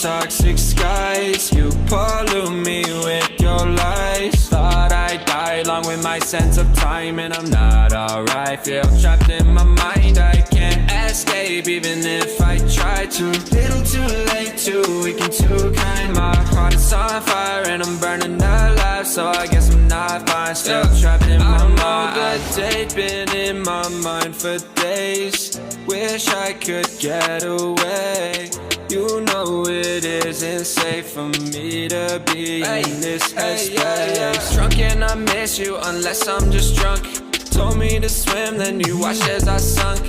toxic skies. You pollute me with your lies. Thought I'd die along with my sense of time, and I'm not alright. Feel trapped in my mind, I can't escape even if I try to. Little too late, too weak and too kind. My heart is on fire and I'm burning alive, so I guess I'm not fine. Still trapped in my mind. I know the date been in my mind for days. Wish I could get away. You know it isn't safe for me to be in this headspace. Drunk and I miss you unless I'm just drunk. Told me to swim, then you watched as I sunk.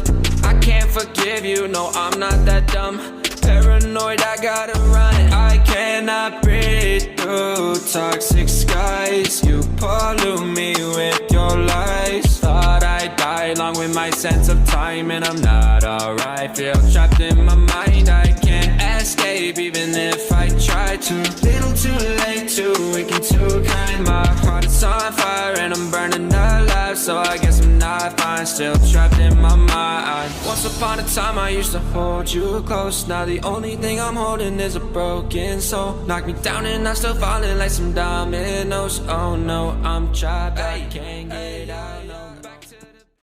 I can't forgive you, no I'm not that dumb. Paranoid, I gotta run. I cannot breathe through toxic skies. You pollute me with your lies. Thought I'd die along with my sense of time, and I'm not alright. Feel trapped in my mind, I can't escape even if I try to. Little too late, too weak and too kind. My heart is on fire and I'm burning alive, so I guess I'm not fine. Still trapped in my mind. Once upon a time I used to hold you close. Now the only thing I'm holding is a broken soul. Knock me down and I'm still falling like some dominoes. Oh no, I'm trapped, I can't get